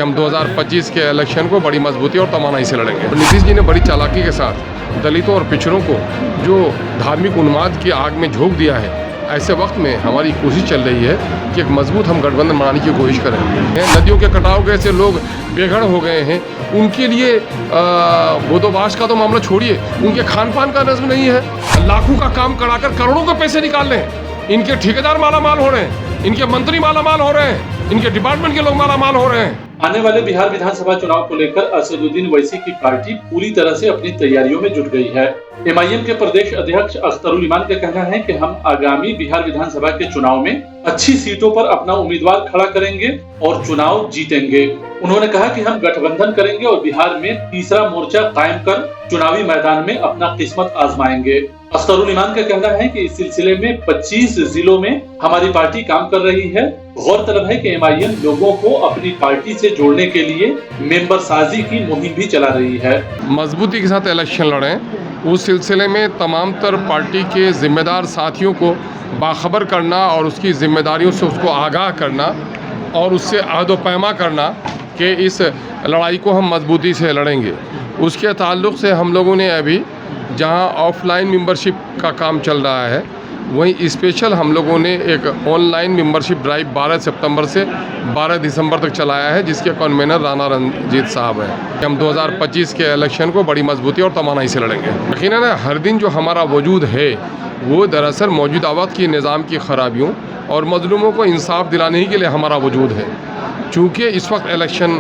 हम 2025 के इलेक्शन को बड़ी मजबूती और तवानाई से लड़ेंगे। नीतीश जी ने बड़ी चालाकी के साथ दलितों और पिछड़ों को जो धार्मिक उन्माद की आग में झोंक दिया है, ऐसे वक्त में हमारी कोशिश चल रही है कि एक मजबूत हम गठबंधन बनाने की कोशिश करें। नदियों के कटाव के ऐसे लोग बेघर हो गए हैं, उनके लिए बोदोबाश का तो मामला छोड़िए, उनके खान पान का नज़्म नहीं है। लाखों का काम कराकर करोड़ों के पैसे निकाल रहे हैं, इनके ठेकेदार मालामाल हो रहे हैं, इनके मंत्री मालामाल हो रहे हैं, इनके डिपार्टमेंट के लोग मालामाल हो रहे हैं। आने वाले बिहार विधानसभा चुनाव को लेकर असदुद्दीन ओवैसी की पार्टी पूरी तरह से अपनी तैयारियों में जुट गई है। एमआईएम के प्रदेश अध्यक्ष अख्तरुल इमान का कहना है कि हम आगामी बिहार विधानसभा के चुनाव में अच्छी सीटों पर अपना उम्मीदवार खड़ा करेंगे और चुनाव जीतेंगे। उन्होंने कहा कि हम गठबंधन करेंगे और बिहार में तीसरा मोर्चा कायम कर चुनावी मैदान में अपना किस्मत आजमाएंगे। अख्तरुल इमान का कहना है कि इस सिलसिले में 25 जिलों में हमारी पार्टी काम कर रही है। गौरतलब है कि एमआईएम लोगों को अपनी पार्टी से जोड़ने के लिए मेंबर साजी की मुहिम भी चला रही है। मजबूती के साथ इलेक्शन लड़ें, उस सिलसिले में तमाम तर पार्टी के जिम्मेदार साथियों को बाखबर करना और उसकी जिम्मेदारियों से उसको आगाह करना और उससे अहद व पैमा करना कि इस लड़ाई को हम मजबूती से लड़ेंगे। उसके ताल्लुक़ से हम लोगों ने अभी जहां ऑफलाइन मेंबरशिप का काम चल रहा है, वहीं स्पेशल हम लोगों ने एक ऑनलाइन मेंबरशिप ड्राइव 12 सितंबर से 12 दिसंबर तक चलाया है, जिसके कन्वीनर राणा रंजीत साहब हैं। हम 2025 के इलेक्शन को बड़ी मजबूती और तवानाई से लड़ेंगे। यकीनन हर दिन जो हमारा वजूद है वो दरअसल मौजूदा वक्त की निज़ाम की ख़राबियों और मज़लूमों को इंसाफ दिलाने ही के लिए हमारा वजूद है। चूँकि इस वक्त इलेक्शन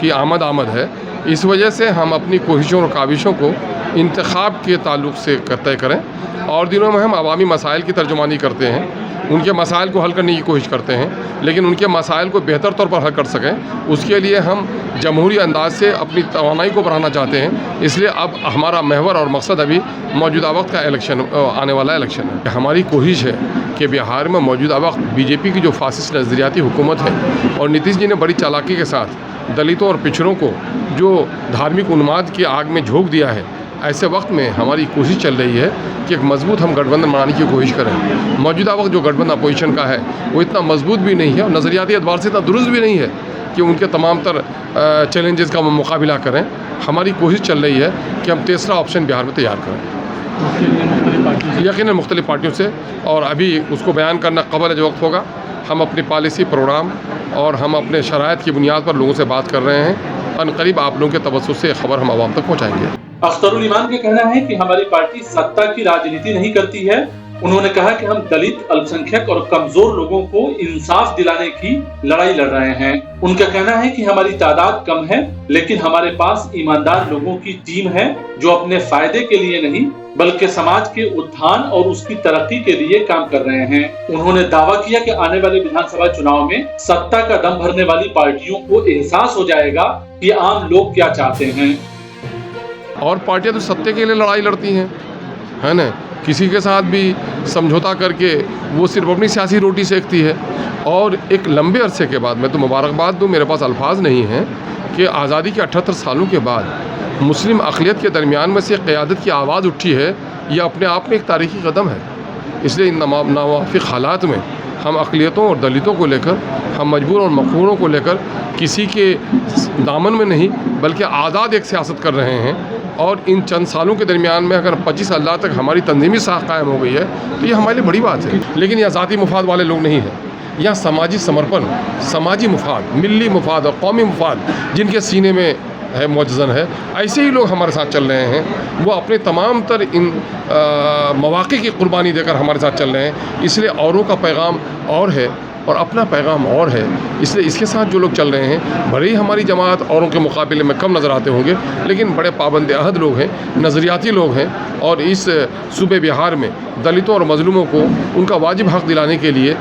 की आमद है, इस वजह से हम अपनी कोशिशों और काविशों को इंतखाब के ताल्लुक़ से तय करें और दिनों में हम अवामी मसाइल की तर्जुमानी करते हैं, उनके मसाइल को हल करने की कोशिश करते हैं, लेकिन उनके मसाइल को बेहतर तौर पर हल कर सकें उसके लिए हम जमहूरी अंदाज से अपनी तवानाई को बढ़ाना चाहते हैं। इसलिए अब हमारा महवर और मकसद अभी मौजूदा वक्त का इलेक्शन, आने वाला इलेक्शन है। हमारी कोशिश है कि बिहार में मौजूदा वक्त बीजेपी की जो फासिस्ट नज़रियाती हुकूमत है और नीतीश जी ने बड़ी चालाकी के साथ दलितों और पिछड़ों को जो धार्मिक उन्माद की आग में झोंक दिया है, ऐसे वक्त में हमारी कोशिश चल रही है कि एक मजबूत हम गठबंधन बनाने की कोशिश करें। मौजूदा वक्त जो गठबंधन अपोजिशन का है वो इतना मजबूत भी नहीं है और नज़रियाती एतबार से इतना दुरुस्त भी नहीं है कि उनके तमाम तर चैलेंजेस का मुकाबला करें। हमारी कोशिश चल रही है कि हम तीसरा ऑप्शन बिहार में तैयार करें, यकीनन मुख्तलिफ पार्टियों से, और अभी उसको बयान करना क़बल जो वक्त होगा। हम अपनी पॉलिसी, प्रोग्राम और हम अपने शराइत की बुनियाद पर लोगों से बात कर रहे हैं। अनकरीब आप लोगों के तवज्जुह से खबर हम आवाम तक पहुँचाएँगे। अख्तरुल इमान का कहना है कि हमारी पार्टी सत्ता की राजनीति नहीं करती है। उन्होंने कहा कि हम दलित, अल्पसंख्यक और कमजोर लोगों को इंसाफ दिलाने की लड़ाई लड़ रहे हैं। उनका कहना है कि हमारी तादाद कम है, लेकिन हमारे पास ईमानदार लोगों की टीम है जो अपने फायदे के लिए नहीं बल्कि समाज के उत्थान और उसकी तरक्की के लिए काम कर रहे हैं। उन्होंने दावा किया कि आने वाले विधानसभा चुनाव में सत्ता का दम भरने वाली पार्टियों को एहसास हो जाएगा कि आम लोग क्या चाहते हैं। और पार्टियां तो सत्ते के लिए लड़ाई लड़ती हैं, है ना, किसी के साथ भी समझौता करके वो सिर्फ अपनी सियासी रोटी सेकती है। और एक लंबे अरसे के बाद, मैं तो मुबारकबाद दूँ, मेरे पास अल्फाज नहीं हैं, कि आज़ादी के 78 सालों के बाद मुस्लिम अक़लियत के दरमियान में से क़यादत की आवाज़ उठी है, यह अपने आप में एक तारीख़ी कदम है। इसलिए इन नावाफ़िक़ हालात में हम अक़लियतों और दलितों को लेकर, हम मजबूर और मक़हूरों को लेकर किसी के दामन में नहीं बल्कि आज़ाद एक सियासत कर रहे हैं। और इन चंद सालों के दरमियान में अगर 25 साल तक हमारी तंजीमी साख कायम हो गई है तो ये हमारे लिए बड़ी बात है। लेकिन यह ज़ाती मुफाद वाले लोग नहीं हैं, यह समाजी समर्पण, समाजी मुफाद, मिली मुफाद और कौमी मुफाद जिनके सीने में है, मुअज़्ज़न है, ऐसे ही लोग हमारे साथ चल रहे हैं। वो अपने तमाम तर इन मौक़े की कुर्बानी देकर हमारे साथ चल रहे हैं। इसलिए औरों का पैगाम और है और अपना पैगाम और है, इसलिए इसके साथ जो लोग चल रहे हैं, भले ही हमारी जमात औरों के मुकाबले में कम नज़र आते होंगे, लेकिन बड़े पाबंद अहद लोग हैं, नज़रियाती लोग हैं और इस सूबे बिहार में दलितों और मजलूमों को उनका वाजिब हक़ दिलाने के लिए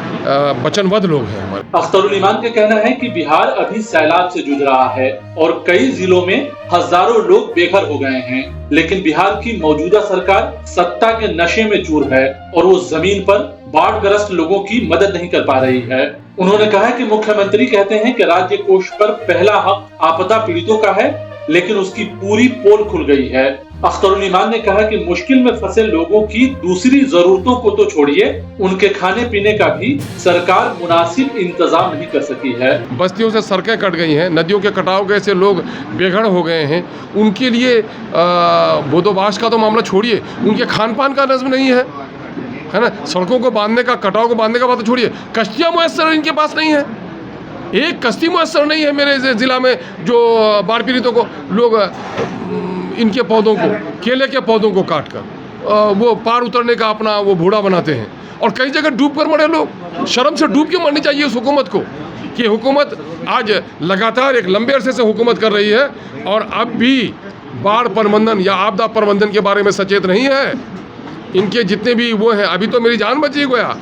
वचनबद्ध लोग हैं हमारे। अख्तरुल इमान का कहना है कि बिहार अभी सैलाब से जूझ रहा है और कई जिलों में हजारों लोग बेघर हो गए हैं, लेकिन बिहार की मौजूदा सरकार सत्ता के नशे में चूर है और वो जमीन पर बाढ़ग्रस्त लोगों की मदद नहीं कर पा रही है। उन्होंने कहा कि मुख्यमंत्री कहते हैं कि राज्य कोष पर पहला हक आपदा पीड़ितों का है, लेकिन उसकी पूरी पोल खुल गई है। अख्तरुल ईमान ने कहा कि मुश्किल में फंसे लोगों की दूसरी जरूरतों को तो छोड़िए, उनके खाने पीने का भी सरकार मुनासिब इंतजाम नहीं कर सकी है। बस्तियों से सड़कें कट गई हैं, नदियों के कटाव के से लोग बेघर हो गए हैं। उनके लिए बोदोबाश का तो मामला छोड़िए, उनके खान पान का नज़्म नहीं है ना। सड़कों को बांधने का, कटाव को बांधने का बात तो छोड़िए, कश्तियाँ मुयस्सर इनके पास नहीं है। एक कश्ती मुयस्सर नहीं है मेरे ज़िला में जो बाढ़ पीड़ितों को लोग इनके पौधों को, केले के पौधों को काट कर वो पार उतरने का अपना वो बूढ़ा बनाते हैं। और कई जगह डूब कर मरे लोग। शर्म से डूब के मरनी चाहिए उस हुकूमत को कि हुकूमत आज लगातार एक लंबे अरसे से हुकूमत कर रही है और अब भी बाढ़ प्रबंधन या आपदा प्रबंधन के बारे में सचेत नहीं है। इनके जितने भी वो हैं, अभी तो मेरी जान बची गया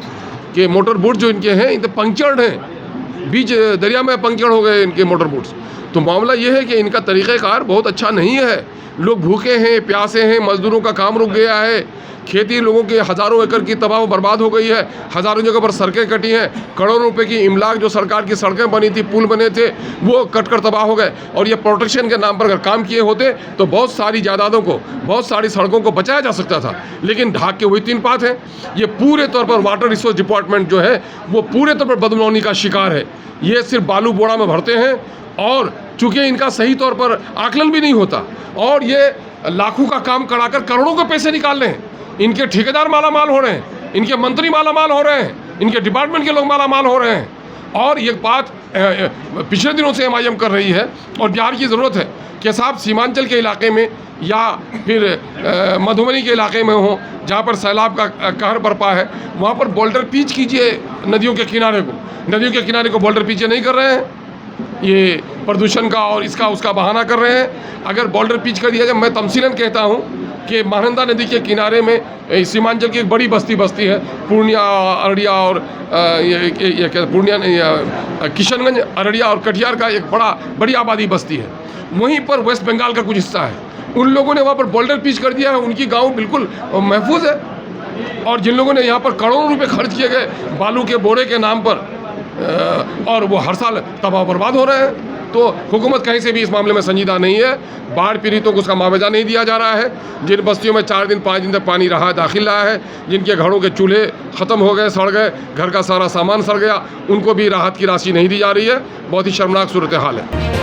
कि मोटर बोट जो इनके हैं, इनके पंक्चर्ड हैं, बीच दरिया में पंक्चर हो गए इनके मोटर बोट्स। तो मामला ये है कि इनका तरीक़ेकार बहुत अच्छा नहीं है। लोग भूखे हैं, प्यासे हैं, मजदूरों का काम रुक गया है, खेती लोगों के हज़ारों एकड़ की तबाह बर्बाद हो गई है, हज़ारों जगह पर सड़कें कटी हैं, करोड़ों रुपए की इमलाक जो सरकार की सड़कें बनी थी, पुल बने थे, वो कट कर तबाह हो गए। और ये प्रोटेक्शन के नाम पर अगर काम किए होते तो बहुत सारी जायदादों को, बहुत सारी सड़कों को बचाया जा सकता था, लेकिन ढाक के वही तीन पात है। ये पूरे तौर पर वाटर रिसोर्स डिपार्टमेंट जो है वो पूरे तौर पर बदमौनी का शिकार है। ये सिर्फ बालू बोड़ा में भरते हैं और चूँकि इनका सही तौर पर आकलन भी नहीं होता और ये लाखों का काम कराकर करोड़ों के पैसे निकाल रहे हैं। इनके ठेकेदार माला माल हो रहे हैं, इनके मंत्री माला माल हो रहे हैं, इनके डिपार्टमेंट के लोग माला माल हो रहे हैं। और ये बात पिछले दिनों से MIM कर रही है और बिहार की ज़रूरत है कि साहब सीमांचल के इलाके में या फिर मधुबनी के इलाके में हो जहाँ पर सैलाब का कहर बरपा है, वहाँ पर बोल्डर पीच कीजिए नदियों के किनारे को। नदियों के किनारे को बोल्डर पीछे नहीं कर रहे हैं, ये प्रदूषण का और इसका उसका बहाना कर रहे हैं। अगर बोल्डर पीच कर दिया जाए, मैं तमसीलन कहता हूँ कि महानंदा नदी के किनारे में सीमांचल की एक बड़ी बस्ती है, पूर्णिया, अररिया और पूर्णिया, किशनगंज, अररिया और कटिहार का एक बड़ी आबादी बस्ती है। वहीं पर वेस्ट बंगाल का कुछ हिस्सा है, उन लोगों ने वहाँ पर बोल्डर पीच कर दिया है, उनकी गाँव बिल्कुल महफूज है। और जिन लोगों ने यहाँ पर करोड़ों रुपये खर्च किए गए बालू के बोरे के नाम पर और वो हर साल तबाह बर्बाद हो रहे हैं। तो हुकूमत कहीं से भी इस मामले में संजीदा नहीं है। बाढ़ पीड़ितों को उसका मुआवजा नहीं दिया जा रहा है। जिन बस्तियों में 4 दिन 5 दिन तक पानी दाखिल रहा है, जिनके घरों के चूल्हे ख़त्म हो गए, सड़ गए, घर का सारा सामान सड़ गया, उनको भी राहत की राशि नहीं दी जा रही है। बहुत ही शर्मनाक सूरत हाल है।